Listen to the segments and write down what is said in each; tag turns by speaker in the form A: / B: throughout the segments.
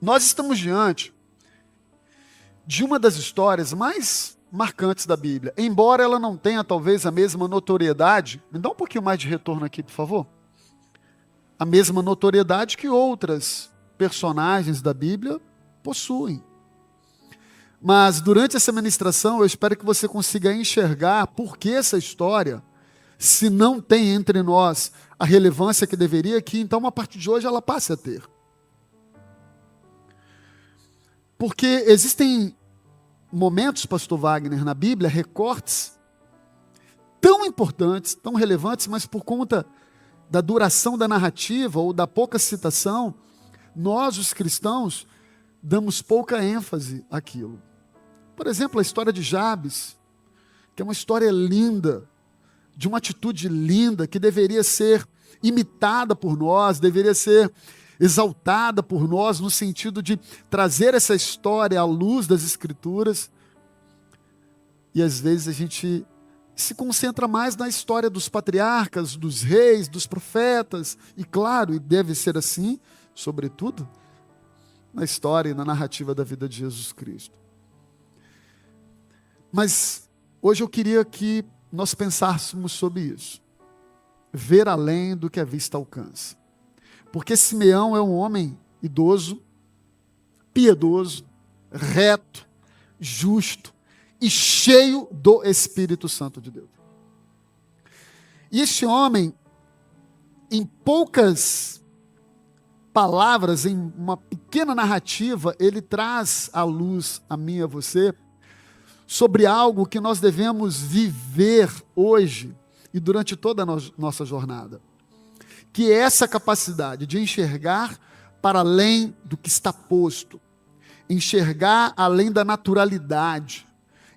A: Nós estamos diante de uma das histórias mais marcantes da Bíblia. Embora ela não tenha talvez a mesma notoriedade, me dá um pouquinho mais de retorno aqui, por favor. A mesma notoriedade que outras personagens da Bíblia possuem. Mas durante essa ministração eu espero que você consiga enxergar por que essa história, se não tem entre nós a relevância que deveria, que então a partir de hoje ela passe a ter. Porque existem momentos, pastor Wagner, na Bíblia, recortes tão importantes, tão relevantes, mas por conta da duração da narrativa ou da pouca citação, nós, os cristãos, damos pouca ênfase àquilo. Por exemplo, a história de Jabes, que é uma história linda, de uma atitude linda, que deveria ser imitada por nós, deveria ser exaltada por nós, no sentido de trazer essa história à luz das Escrituras. E às vezes a gente se concentra mais na história dos patriarcas, dos reis, dos profetas, e claro, e deve ser assim, sobretudo, na história e na narrativa da vida de Jesus Cristo. Mas hoje eu queria que nós pensássemos sobre isso. Ver além do que a vista alcança. Porque Simeão é um homem idoso, piedoso, reto, justo e cheio do Espírito Santo de Deus. E este homem, em poucas palavras, em uma pequena narrativa, ele traz à luz a mim e a você sobre algo que nós devemos viver hoje e durante toda a nossa jornada. Que é essa capacidade de enxergar para além do que está posto, enxergar além da naturalidade,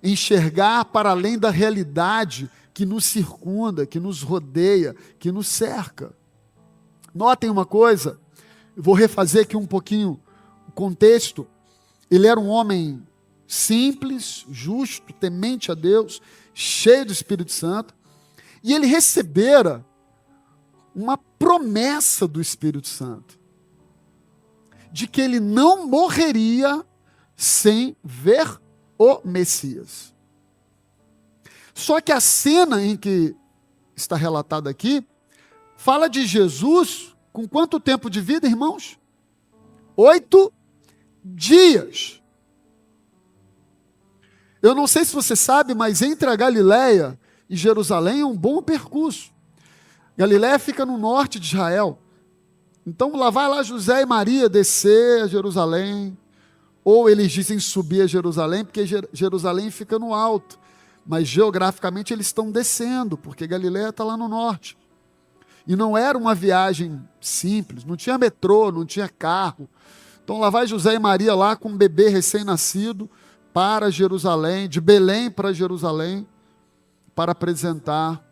A: enxergar para além da realidade que nos circunda, que nos rodeia, que nos cerca. Notem uma coisa, eu vou refazer aqui um pouquinho o contexto. Ele era um homem simples, justo, temente a Deus, cheio do Espírito Santo, e ele recebera uma promessa do Espírito Santo, de que ele não morreria sem ver o Messias. Só que a cena em que está relatada aqui, fala de Jesus com quanto tempo de vida, irmãos? 8 dias. Eu não sei se você sabe, mas entre a Galileia e Jerusalém é um bom percurso. Galileia fica no norte de Israel. Então lá vai lá José e Maria descer a Jerusalém, ou eles dizem subir a Jerusalém, porque Jerusalém fica no alto, mas geograficamente eles estão descendo, porque Galileia está lá no norte. E não era uma viagem simples, não tinha metrô, não tinha carro. Então lá vai José e Maria lá com um bebê recém-nascido para Jerusalém, de Belém para Jerusalém, para apresentar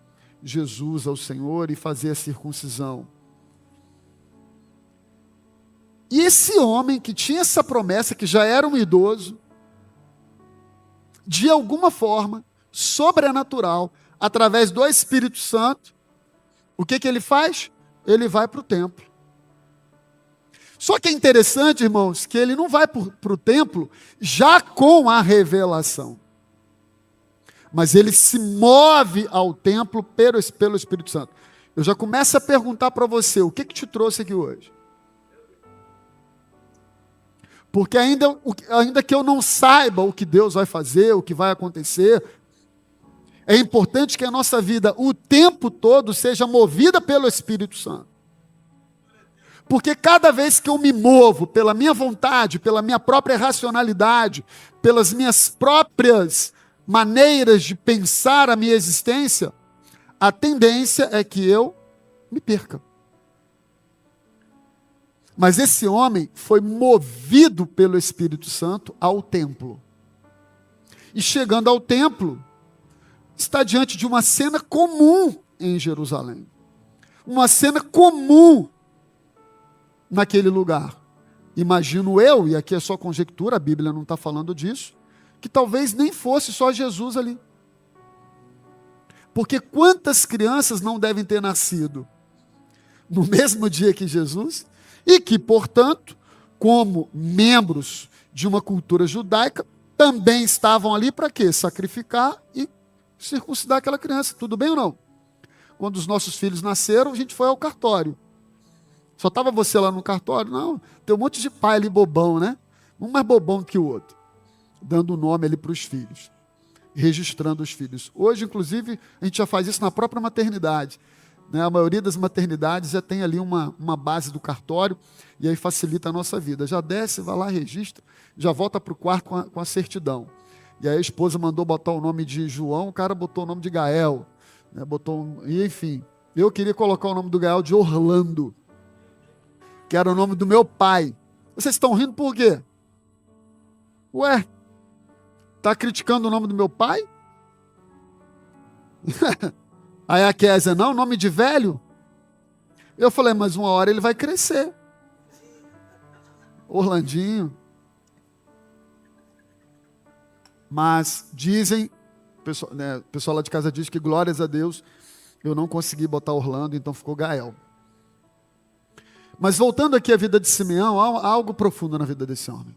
A: Jesus ao Senhor e fazer a circuncisão. E esse homem que tinha essa promessa, que já era um idoso, de alguma forma, sobrenatural, através do Espírito Santo, o que ele faz? Ele vai para o templo. Só que é interessante, irmãos, que ele não vai para o templo já com a revelação. Mas ele se move ao templo pelo Espírito Santo. Eu já começo a perguntar para você, o que te trouxe aqui hoje? Porque ainda que eu não saiba o que Deus vai fazer, o que vai acontecer, é importante que a nossa vida o tempo todo seja movida pelo Espírito Santo. Porque cada vez que eu me movo pela minha vontade, pela minha própria racionalidade, pelas minhas próprias maneiras de pensar a minha existência, a tendência é que eu me perca. Mas esse homem foi movido pelo Espírito Santo ao templo. E chegando ao templo, está diante de uma cena comum em Jerusalém. Uma cena comum naquele lugar. Imagino eu, e aqui é só conjectura, a Bíblia não está falando disso, que talvez nem fosse só Jesus ali. Porque quantas crianças não devem ter nascido no mesmo dia que Jesus, e que, portanto, como membros de uma cultura judaica, também estavam ali para quê? Sacrificar e circuncidar aquela criança. Tudo bem ou não? Quando os nossos filhos nasceram, a gente foi ao cartório. Só estava você lá no cartório? Não, tem um monte de pai ali bobão, né? Um mais bobão que o outro, dando o nome ali para os filhos, registrando os filhos. Hoje, inclusive, a gente já faz isso na própria maternidade, né? A maioria das maternidades já tem ali uma base do cartório, e aí facilita a nossa vida. Já desce, vai lá, registra, já volta para o quarto com a certidão. E aí a esposa mandou botar o nome de João, o cara botou o nome de Gael, né? E enfim, eu queria colocar o nome do Gael de Orlando, que era o nome do meu pai. Vocês estão rindo por quê? Ué, tá criticando o nome do meu pai? Aí a Kézia, não, nome de velho? Eu falei, mas uma hora ele vai crescer. Orlandinho. Mas dizem, o pessoal lá de casa diz que glórias a Deus, eu não consegui botar Orlando, então ficou Gael. Mas voltando aqui à vida de Simeão, há algo profundo na vida desse homem.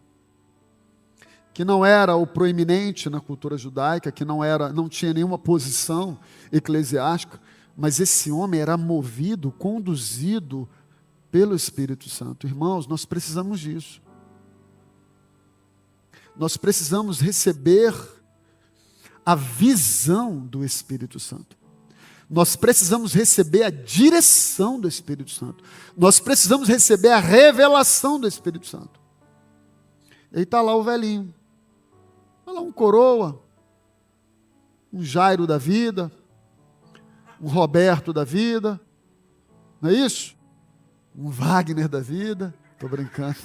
A: Que não era o proeminente na cultura judaica, que não tinha nenhuma posição eclesiástica, mas esse homem era movido, conduzido pelo Espírito Santo. Irmãos, nós precisamos disso. Nós precisamos receber a visão do Espírito Santo. Nós precisamos receber a direção do Espírito Santo. Nós precisamos receber a revelação do Espírito Santo. E aí está lá o velhinho. Está lá um coroa, um Jairo da vida, um Roberto da vida, não é isso? Um Wagner da vida, estou brincando.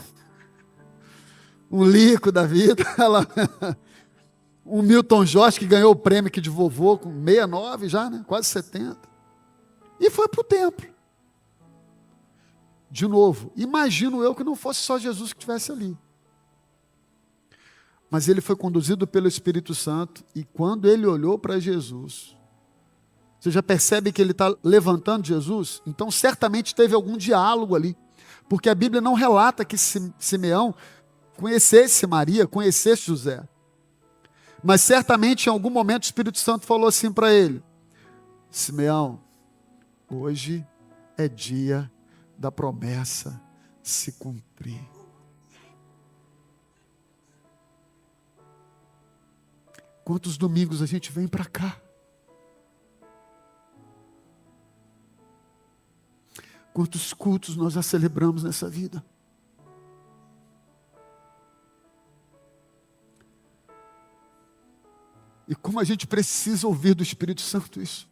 A: Um Lico da vida, um Milton Jorge que ganhou o prêmio aqui de vovô com 69 já, né? Quase 70. E foi para o templo. De novo, imagino eu que não fosse só Jesus que estivesse ali. Mas ele foi conduzido pelo Espírito Santo e quando ele olhou para Jesus, você já percebe que ele está levantando Jesus? Então certamente teve algum diálogo ali, porque a Bíblia não relata que Simeão conhecesse Maria, conhecesse José. Mas certamente em algum momento o Espírito Santo falou assim para ele: Simeão, hoje é dia da promessa se cumprir. Quantos domingos a gente vem para cá? Quantos cultos nós já celebramos nessa vida? E como a gente precisa ouvir do Espírito Santo isso.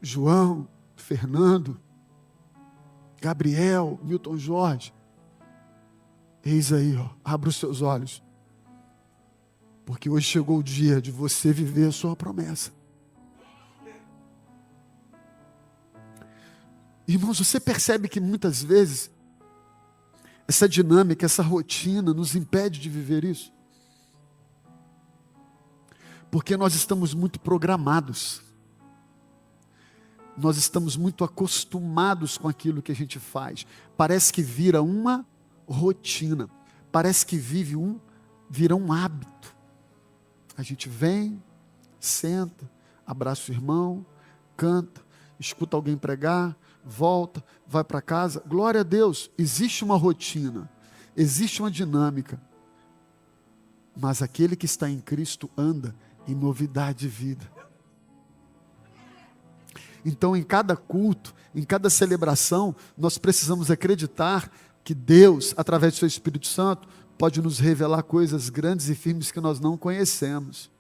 A: João, Fernando, Gabriel, Milton Jorge. Eis aí, abra os seus olhos. Porque hoje chegou o dia de você viver a sua promessa. Irmãos, você percebe que muitas vezes essa dinâmica, essa rotina nos impede de viver isso? Porque nós estamos muito programados. Nós estamos muito acostumados com aquilo que a gente faz. Parece que vira uma rotina. Parece que vira um hábito. A gente vem, senta, abraça o irmão, canta, escuta alguém pregar, volta, vai para casa. Glória a Deus, existe uma rotina, existe uma dinâmica. Mas aquele que está em Cristo anda em novidade de vida. Então, em cada culto, em cada celebração, nós precisamos acreditar que Deus, através do seu Espírito Santo, pode nos revelar coisas grandes e firmes que nós não conhecemos.